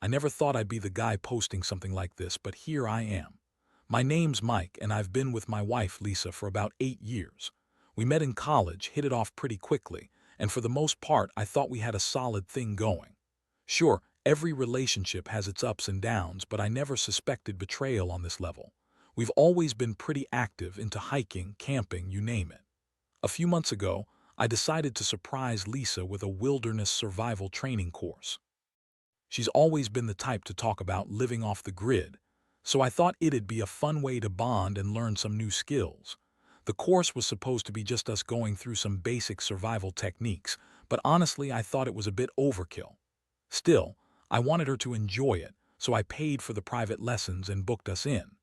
I never thought I'd be the guy posting something like this, but here I am. My name's Mike, and I've been with my wife, Lisa, for about 8 years. We met in college, hit it off pretty quickly, and for the most part, I thought we had a solid thing going. Sure, every relationship has its ups and downs, but I never suspected betrayal on this level. We've always been pretty active into hiking, camping, you name it. A few months ago, I decided to surprise Lisa with a wilderness survival training course. She's always been the type to talk about living off the grid, so I thought it'd be a fun way to bond and learn some new skills. The course was supposed to be just us going through some basic survival techniques, but honestly I thought it was a bit overkill. Still, I wanted her to enjoy it, so I paid for the private lessons and booked us in.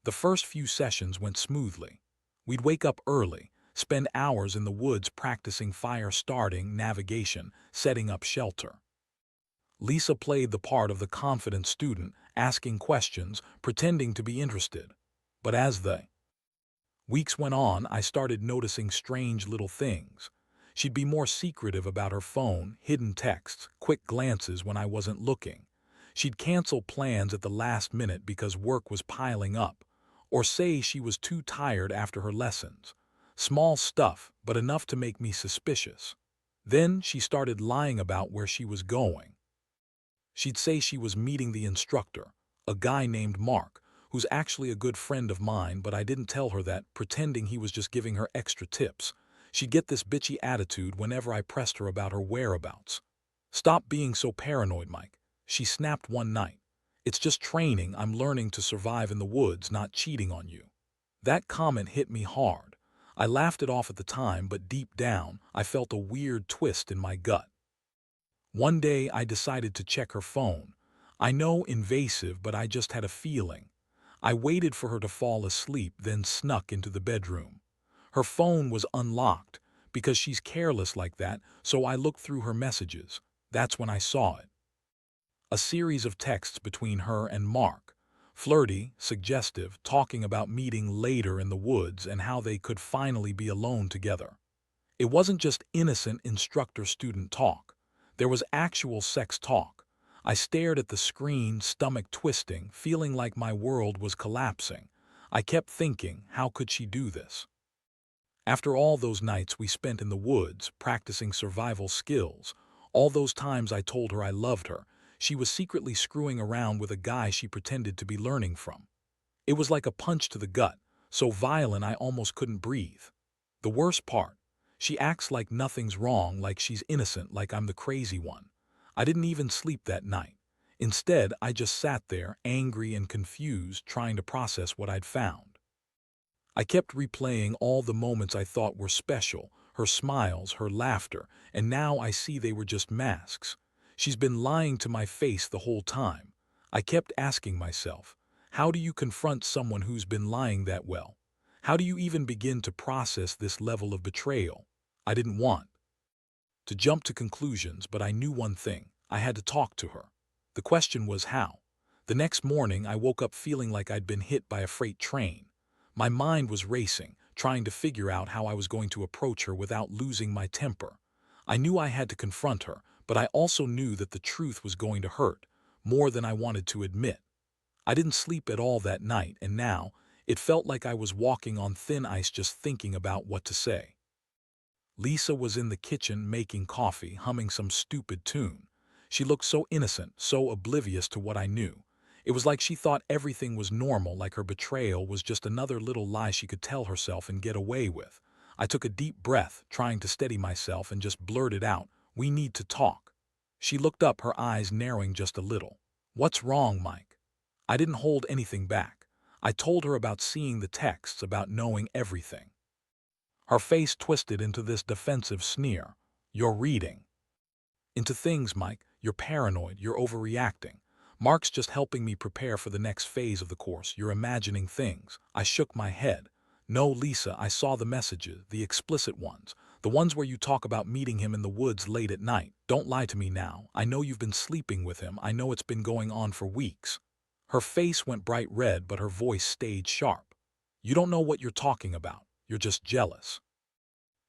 The first few sessions went smoothly. We'd wake up early, spend hours in the woods practicing fire starting, navigation, setting up shelter. Lisa played the part of the confident student, asking questions, pretending to be interested. But as the weeks went on, I started noticing strange little things. She'd be more secretive about her phone, hidden texts, quick glances when I wasn't looking. She'd cancel plans at the last minute because work was piling up, or say she was too tired after her lessons. Small stuff, but enough to make me suspicious. Then she started lying about where she was going. She'd say she was meeting the instructor, a guy named Mark, who's actually a good friend of mine, but I didn't tell her that, pretending he was just giving her extra tips. She'd get this bitchy attitude whenever I pressed her about her whereabouts. "Stop being so paranoid, Mike," she snapped one night. "It's just training. I'm learning to survive in the woods, not cheating on you." That comment hit me hard. I laughed it off at the time, but deep down, I felt a weird twist in my gut. One day I decided to check her phone. I know, invasive, but I just had a feeling. I waited for her to fall asleep, then snuck into the bedroom. Her phone was unlocked, because she's careless like that, so I looked through her messages. That's when I saw it. A series of texts between her and Mark. Flirty, suggestive, talking about meeting later in the woods and how they could finally be alone together. It wasn't just innocent instructor-student talk. There was actual sex talk. I stared at the screen, stomach twisting, feeling like my world was collapsing. I kept thinking, how could she do this? After all those nights we spent in the woods, practicing survival skills, all those times I told her I loved her, she was secretly screwing around with a guy she pretended to be learning from. It was like a punch to the gut, so violent I almost couldn't breathe. The worst part, she acts like nothing's wrong, like she's innocent, like I'm the crazy one. I didn't even sleep that night. Instead, I just sat there, angry and confused, trying to process what I'd found. I kept replaying all the moments I thought were special, her smiles, her laughter, and now I see they were just masks. She's been lying to my face the whole time. I kept asking myself, how do you confront someone who's been lying that well? How do you even begin to process this level of betrayal? I didn't want to jump to conclusions, but I knew one thing. I had to talk to her. The question was how. The next morning, I woke up feeling like I'd been hit by a freight train. My mind was racing, trying to figure out how I was going to approach her without losing my temper. I knew I had to confront her, but I also knew that the truth was going to hurt, more than I wanted to admit. I didn't sleep at all that night, and now, it felt like I was walking on thin ice just thinking about what to say. Lisa was in the kitchen making coffee, humming some stupid tune. She looked so innocent, so oblivious to what I knew. It was like she thought everything was normal, like her betrayal was just another little lie she could tell herself and get away with. I took a deep breath, trying to steady myself, and just blurted out, "We need to talk." She looked up, her eyes narrowing just a little. "What's wrong, Mike?" I didn't hold anything back. I told her about seeing the texts, about knowing everything. Her face twisted into this defensive sneer. "You're reading into things, Mike. You're paranoid. You're overreacting. Mark's just helping me prepare for the next phase of the course. You're imagining things." I shook my head. "No, Lisa, I saw the messages, the explicit ones. The ones where you talk about meeting him in the woods late at night. Don't lie to me now. I know you've been sleeping with him. I know it's been going on for weeks." Her face went bright red, but her voice stayed sharp. "You don't know what you're talking about. You're just jealous.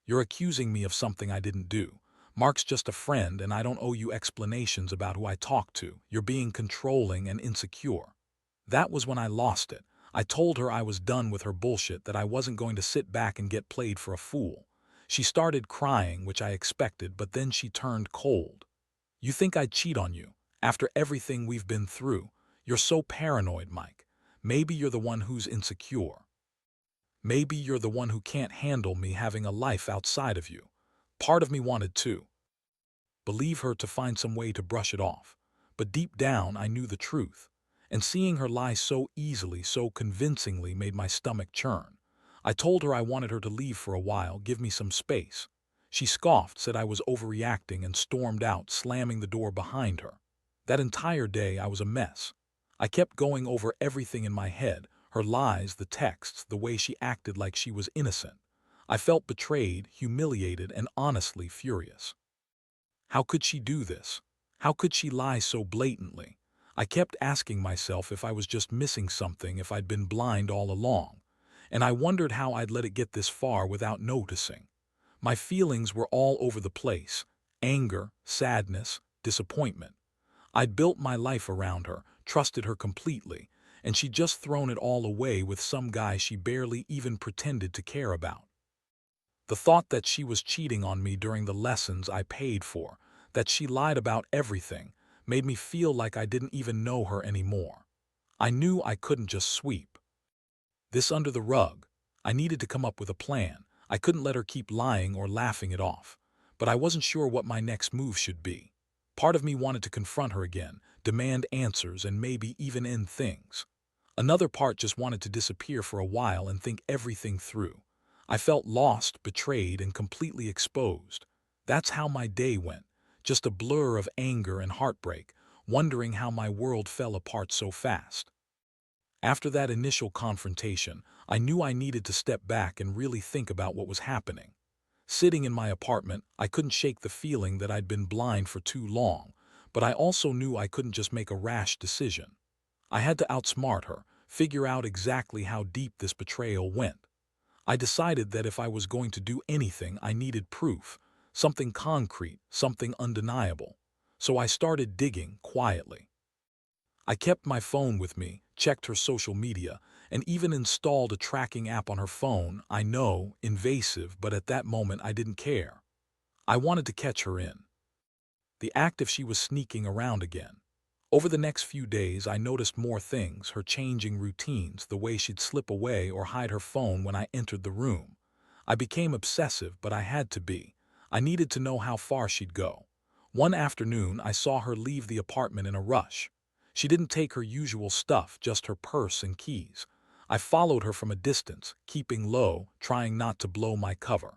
You're accusing me of something I didn't do." Mark's just a friend and I don't owe you explanations about who I talk to. You're being controlling and insecure. That was when I lost it. I told her I was done with her bullshit, that I wasn't going to sit back and get played for a fool. She started crying, which I expected, but then she turned cold. You think I'd cheat on you? After everything we've been through? You're so paranoid, Mike. Maybe you're the one who's insecure. Maybe you're the one who can't handle me having a life outside of you. Part of me wanted to believe her, to find some way to brush it off. But deep down, I knew the truth. And seeing her lie so easily, so convincingly, made my stomach churn. I told her I wanted her to leave for a while, give me some space. She scoffed, said I was overreacting, and stormed out, slamming the door behind her. That entire day, I was a mess. I kept going over everything in my head, her lies, the texts, the way she acted like she was innocent. I felt betrayed, humiliated, and honestly furious. How could she do this? How could she lie so blatantly? I kept asking myself if I was just missing something, if I'd been blind all along. And I wondered how I'd let it get this far without noticing. My feelings were all over the place: anger, sadness, disappointment. I'd built my life around her, trusted her completely, and she'd just thrown it all away with some guy she barely even pretended to care about. The thought that she was cheating on me during the lessons I paid for, that she lied about everything, made me feel like I didn't even know her anymore. I knew I couldn't just sweep this under the rug. I needed to come up with a plan. I couldn't let her keep lying or laughing it off. But I wasn't sure what my next move should be. Part of me wanted to confront her again, demand answers, and maybe even end things. Another part just wanted to disappear for a while and think everything through. I felt lost, betrayed, and completely exposed. That's how my day went, just a blur of anger and heartbreak, wondering how my world fell apart so fast. After that initial confrontation, I knew I needed to step back and really think about what was happening. Sitting in my apartment, I couldn't shake the feeling that I'd been blind for too long, but I also knew I couldn't just make a rash decision. I had to outsmart her, figure out exactly how deep this betrayal went. I decided that if I was going to do anything, I needed proof, something concrete, something undeniable. So I started digging quietly. I kept my phone with me, checked her social media, and even installed a tracking app on her phone. I know, invasive, but at that moment I didn't care. I wanted to catch her in the act if she was sneaking around again. Over the next few days, I noticed more things: her changing routines, the way she'd slip away or hide her phone when I entered the room. I became obsessive, but I had to be. I needed to know how far she'd go. One afternoon, I saw her leave the apartment in a rush. She didn't take her usual stuff, just her purse and keys. I followed her from a distance, keeping low, trying not to blow my cover.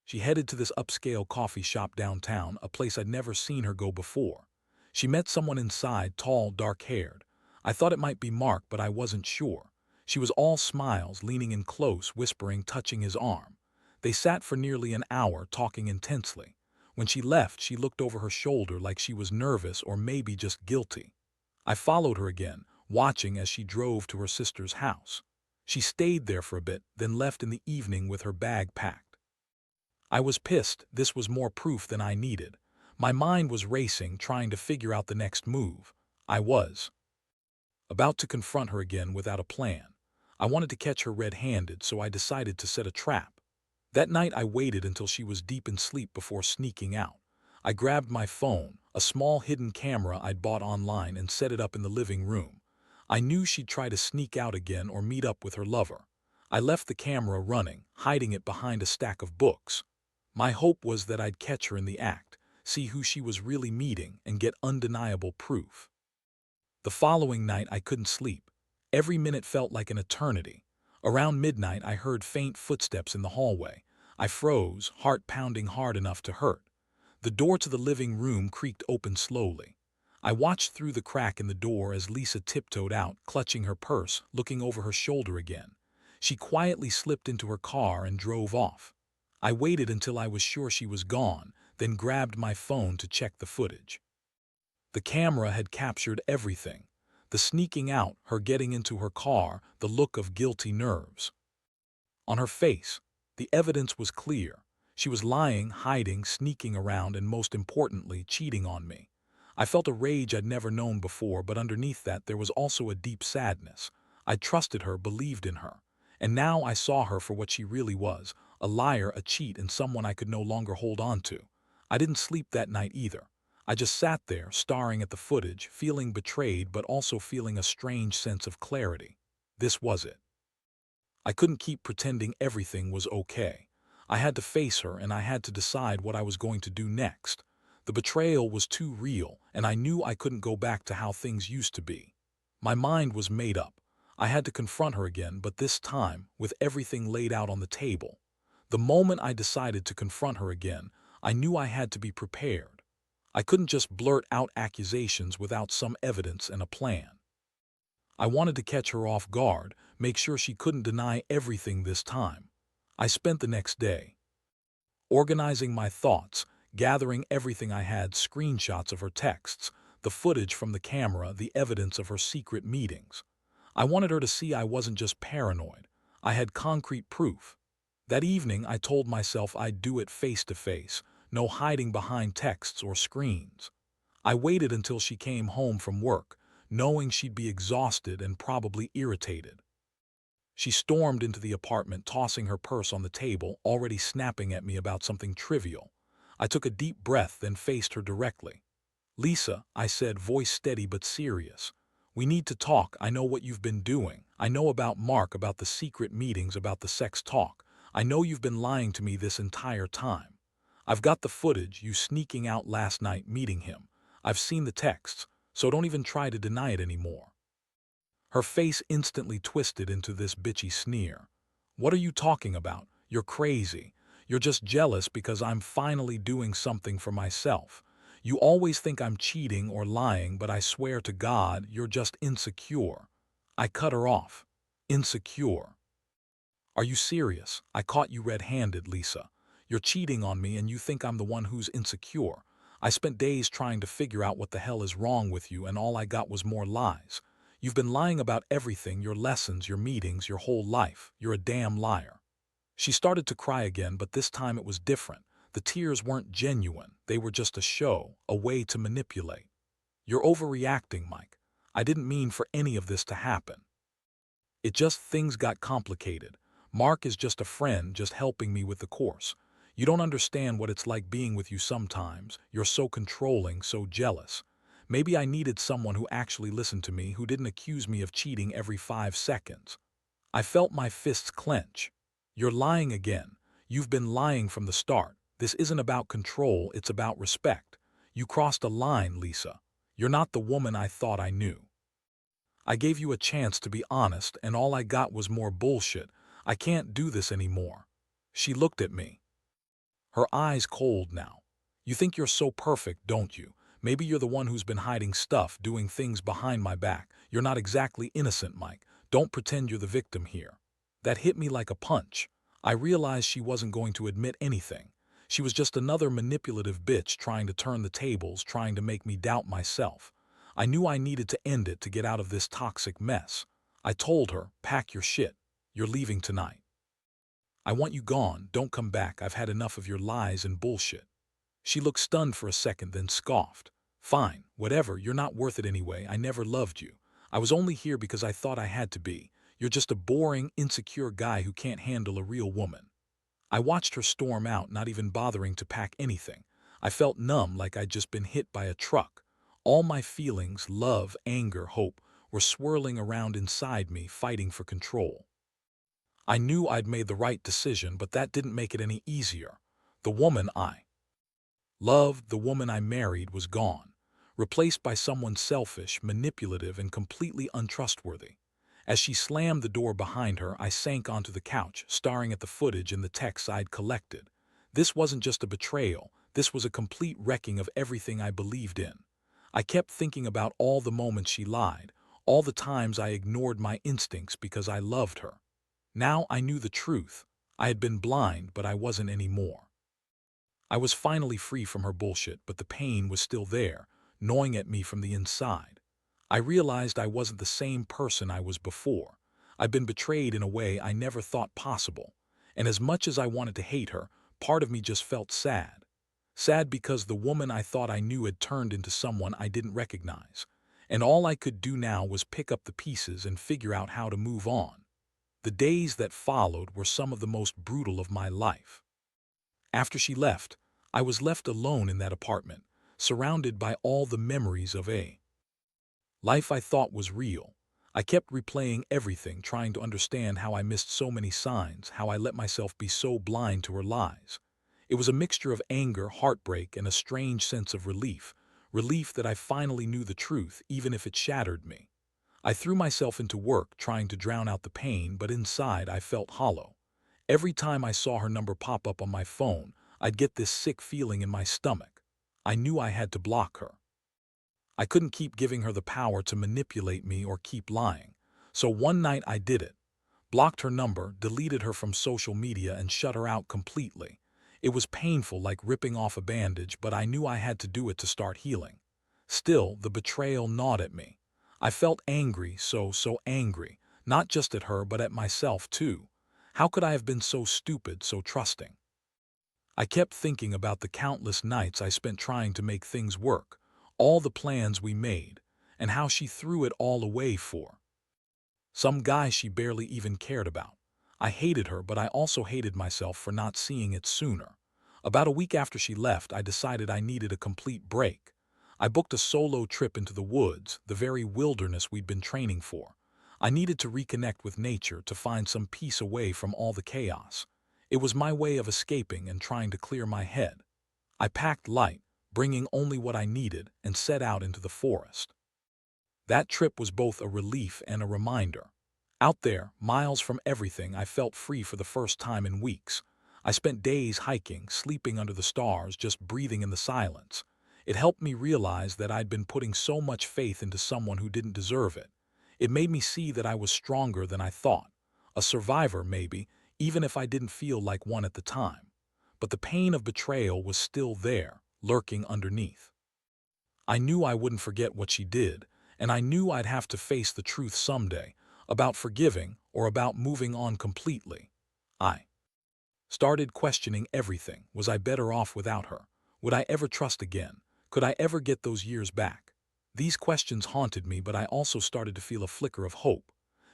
She headed to this upscale coffee shop downtown, a place I'd never seen her go before. She met someone inside, tall, dark-haired. I thought it might be Mark, but I wasn't sure. She was all smiles, leaning in close, whispering, touching his arm. They sat for nearly an hour, talking intensely. When she left, she looked over her shoulder like she was nervous or maybe just guilty. I followed her again, watching as she drove to her sister's house. She stayed there for a bit, then left in the evening with her bag packed. I was pissed. This was more proof than I needed. My mind was racing, trying to figure out the next move. I was about to confront her again without a plan. I wanted to catch her red-handed, so I decided to set a trap. That night I waited until she was deep in sleep before sneaking out. I grabbed my phone, a small hidden camera I'd bought online, and set it up in the living room. I knew she'd try to sneak out again or meet up with her lover. I left the camera running, hiding it behind a stack of books. My hope was that I'd catch her in the act, see who she was really meeting, and get undeniable proof. The following night I couldn't sleep. Every minute felt like an eternity. Around midnight I heard faint footsteps in the hallway. I froze, heart pounding hard enough to hurt. The door to the living room creaked open slowly. I watched through the crack in the door as Lisa tiptoed out, clutching her purse, looking over her shoulder again. She quietly slipped into her car and drove off. I waited until I was sure she was gone, then grabbed my phone to check the footage. The camera had captured everything: the sneaking out, her getting into her car, the look of guilty nerves on her face. The evidence was clear. She was lying, hiding, sneaking around, and most importantly, cheating on me. I felt a rage I'd never known before, but underneath that there was also a deep sadness. I trusted her, believed in her. And now I saw her for what she really was, a liar, a cheat, and someone I could no longer hold on to. I didn't sleep that night either. I just sat there, staring at the footage, feeling betrayed but also feeling a strange sense of clarity. This was it. I couldn't keep pretending everything was okay. I had to face her, and I had to decide what I was going to do next. The betrayal was too real, and I knew I couldn't go back to how things used to be. My mind was made up. I had to confront her again, but this time, with everything laid out on the table. The moment I decided to confront her again, I knew I had to be prepared. I couldn't just blurt out accusations without some evidence and a plan. I wanted to catch her off guard, make sure she couldn't deny everything this time. I spent the next day organizing my thoughts, gathering everything I had, screenshots of her texts, the footage from the camera, the evidence of her secret meetings. I wanted her to see I wasn't just paranoid. I had concrete proof. That evening, I told myself I'd do it face to face, no hiding behind texts or screens. I waited until she came home from work, knowing she'd be exhausted and probably irritated. She stormed into the apartment, tossing her purse on the table, already snapping at me about something trivial. I took a deep breath, then faced her directly. "Lisa," I said, voice steady but serious. "We need to talk. I know what you've been doing. I know about Mark, about the secret meetings, about the sex talk. I know you've been lying to me this entire time. I've got the footage, you sneaking out last night, meeting him. I've seen the texts, so don't even try to deny it anymore." Her face instantly twisted into this bitchy sneer. "What are you talking about? You're crazy. You're just jealous because I'm finally doing something for myself. You always think I'm cheating or lying, but I swear to God, you're just insecure." I cut her off. "Insecure? Are you serious? I caught you red-handed, Lisa. You're cheating on me and you think I'm the one who's insecure. I spent days trying to figure out what the hell is wrong with you, and all I got was more lies. You've been lying about everything, your lessons, your meetings, your whole life. You're a damn liar." She started to cry again, but this time it was different. The tears weren't genuine. They were just a show, a way to manipulate. "You're overreacting, Mike. I didn't mean for any of this to happen. It just things got complicated. Mark is just a friend, just helping me with the course. You don't understand what it's like being with you sometimes. You're so controlling, so jealous. Maybe I needed someone who actually listened to me, who didn't accuse me of cheating every 5 seconds." I felt my fists clench. "You're lying again. You've been lying from the start. This isn't about control, it's about respect. You crossed a line, Lisa. You're not the woman I thought I knew. I gave you a chance to be honest, and all I got was more bullshit. I can't do this anymore." She looked at me, her eyes cold now. "You think you're so perfect, don't you? Maybe you're the one who's been hiding stuff, doing things behind my back. You're not exactly innocent, Mike. Don't pretend you're the victim here." That hit me like a punch. I realized she wasn't going to admit anything. She was just another manipulative bitch trying to turn the tables, trying to make me doubt myself. I knew I needed to end it to get out of this toxic mess. I told her, "Pack your shit. You're leaving tonight. I want you gone. Don't come back. I've had enough of your lies and bullshit." She looked stunned for a second, then scoffed. "Fine, whatever. You're not worth it anyway. I never loved you. I was only here because I thought I had to be. You're just a boring, insecure guy who can't handle a real woman." I watched her storm out, not even bothering to pack anything. I felt numb, like I'd just been hit by a truck. All my feelings, love, anger, hope, were swirling around inside me, fighting for control. I knew I'd made the right decision, but that didn't make it any easier. The woman I loved, the woman I married, was gone, replaced by someone selfish, manipulative, and completely untrustworthy. As she slammed the door behind her, I sank onto the couch, staring at the footage and the texts I'd collected. This wasn't just a betrayal, this was a complete wrecking of everything I believed in. I kept thinking about all the moments she lied, all the times I ignored my instincts because I loved her. Now I knew the truth. I had been blind, but I wasn't anymore. I was finally free from her bullshit, but the pain was still there, gnawing at me from the inside. I realized I wasn't the same person I was before. I'd been betrayed in a way I never thought possible. And as much as I wanted to hate her, part of me just felt sad. Sad because the woman I thought I knew had turned into someone I didn't recognize, and all I could do now was pick up the pieces and figure out how to move on. The days that followed were some of the most brutal of my life. After she left, I was left alone in that apartment, surrounded by all the memories of a life I thought was real. I kept replaying everything, trying to understand how I missed so many signs, how I let myself be so blind to her lies. It was a mixture of anger, heartbreak, and a strange sense of relief. Relief that I finally knew the truth, even if it shattered me. I threw myself into work, trying to drown out the pain, but inside I felt hollow. Every time I saw her number pop up on my phone, I'd get this sick feeling in my stomach. I knew I had to block her. I couldn't keep giving her the power to manipulate me or keep lying. So one night I did it. Blocked her number, deleted her from social media, and shut her out completely. It was painful, like ripping off a bandage, but I knew I had to do it to start healing. Still, the betrayal gnawed at me. I felt angry, so angry, not just at her but at myself too. How could I have been so stupid, so trusting? I kept thinking about the countless nights I spent trying to make things work, all the plans we made, and how she threw it all away for some guy she barely even cared about. I hated her, but I also hated myself for not seeing it sooner. About a week after she left, I decided I needed a complete break. I booked a solo trip into the woods, the very wilderness we'd been training for. I needed to reconnect with nature, to find some peace away from all the chaos. It was my way of escaping and trying to clear my head. I packed light, bringing only what I needed, and set out into the forest. That trip was both a relief and a reminder. Out there, miles from everything, I felt free for the first time in weeks. I spent days hiking, sleeping under the stars, just breathing in the silence. It helped me realize that I'd been putting so much faith into someone who didn't deserve it. It made me see that I was stronger than I thought. A survivor, maybe, even if I didn't feel like one at the time. But the pain of betrayal was still there, lurking underneath. I knew I wouldn't forget what she did, and I knew I'd have to face the truth someday, about forgiving or about moving on completely. I started questioning everything. Was I better off without her? Would I ever trust again? Could I ever get those years back? These questions haunted me, but I also started to feel a flicker of hope.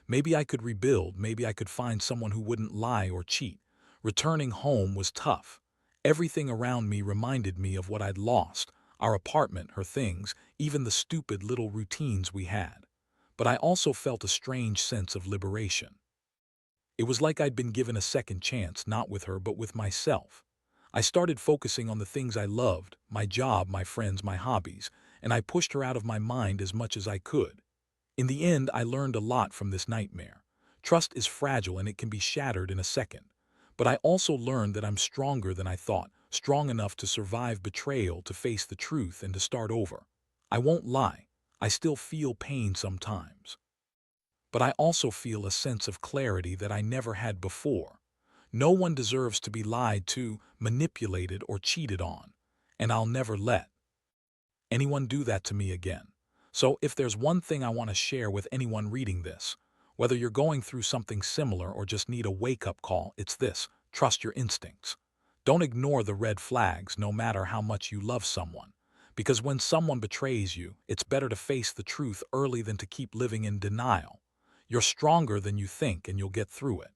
Maybe I could rebuild, maybe I could find someone who wouldn't lie or cheat. Returning home was tough. Everything around me reminded me of what I'd lost: our apartment, her things, even the stupid little routines we had. But I also felt a strange sense of liberation. It was like I'd been given a second chance, not with her, but with myself. I started focusing on the things I loved: my job, my friends, my hobbies, and I pushed her out of my mind as much as I could. In the end, I learned a lot from this nightmare. Trust is fragile and it can be shattered in a second. But I also learned that I'm stronger than I thought, strong enough to survive betrayal, to face the truth, and to start over. I won't lie, I still feel pain sometimes. But I also feel a sense of clarity that I never had before. No one deserves to be lied to, manipulated, or cheated on. And I'll never let anyone do that to me again. So if there's one thing I want to share with anyone reading this, whether you're going through something similar or just need a wake-up call, it's this: trust your instincts. Don't ignore the red flags, no matter how much you love someone. Because when someone betrays you, it's better to face the truth early than to keep living in denial. You're stronger than you think, and you'll get through it.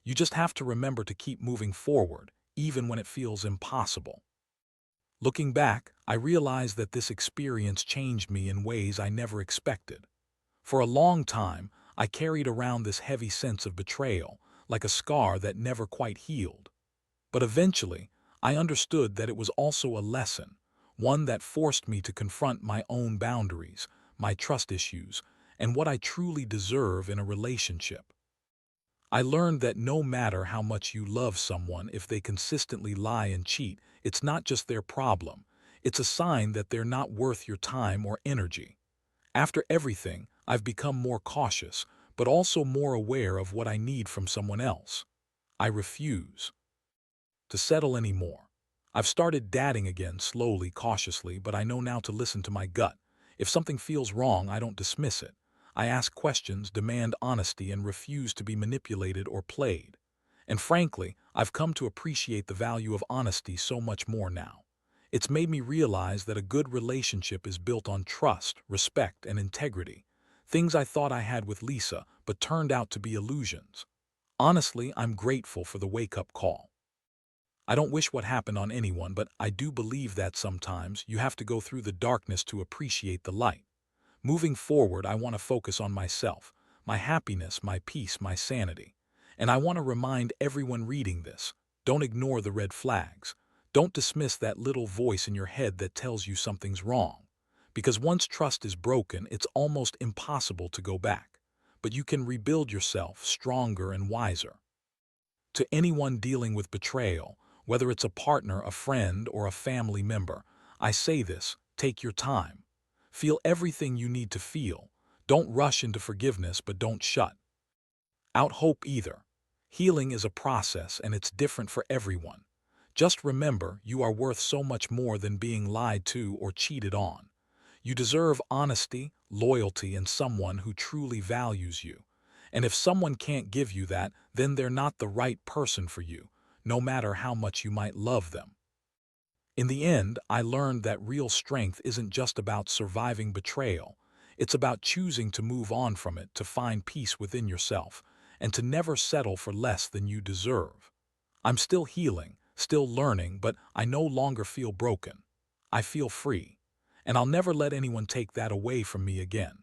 You just have to remember to keep moving forward, even when it feels impossible. Looking back, I realized that this experience changed me in ways I never expected. For a long time, I carried around this heavy sense of betrayal, like a scar that never quite healed. But eventually, I understood that it was also a lesson, one that forced me to confront my own boundaries, my trust issues, and what I truly deserve in a relationship. I learned that no matter how much you love someone, if they consistently lie and cheat, it's not just their problem. It's a sign that they're not worth your time or energy. After everything, I've become more cautious, but also more aware of what I need from someone else. I refuse to settle anymore. I've started dating again, slowly, cautiously, but I know now to listen to my gut. If something feels wrong, I don't dismiss it. I ask questions, demand honesty, and refuse to be manipulated or played. And frankly, I've come to appreciate the value of honesty so much more now. It's made me realize that a good relationship is built on trust, respect, and integrity. Things I thought I had with Lisa, but turned out to be illusions. Honestly, I'm grateful for the wake-up call. I don't wish what happened on anyone, but I do believe that sometimes you have to go through the darkness to appreciate the light. Moving forward, I want to focus on myself, my happiness, my peace, my sanity. And I want to remind everyone reading this, don't ignore the red flags. Don't dismiss that little voice in your head that tells you something's wrong. Because once trust is broken, it's almost impossible to go back. But you can rebuild yourself stronger and wiser. To anyone dealing with betrayal, whether it's a partner, a friend, or a family member, I say this, take your time. Feel everything you need to feel. Don't rush into forgiveness, but don't shut out hope either. Healing is a process and it's different for everyone. Just remember, you are worth so much more than being lied to or cheated on. You deserve honesty, loyalty, and someone who truly values you. And if someone can't give you that, then they're not the right person for you, no matter how much you might love them. In the end, I learned that real strength isn't just about surviving betrayal. It's about choosing to move on from it, to find peace within yourself, and to never settle for less than you deserve. I'm still healing, still learning, but I no longer feel broken. I feel free. And I'll never let anyone take that away from me again.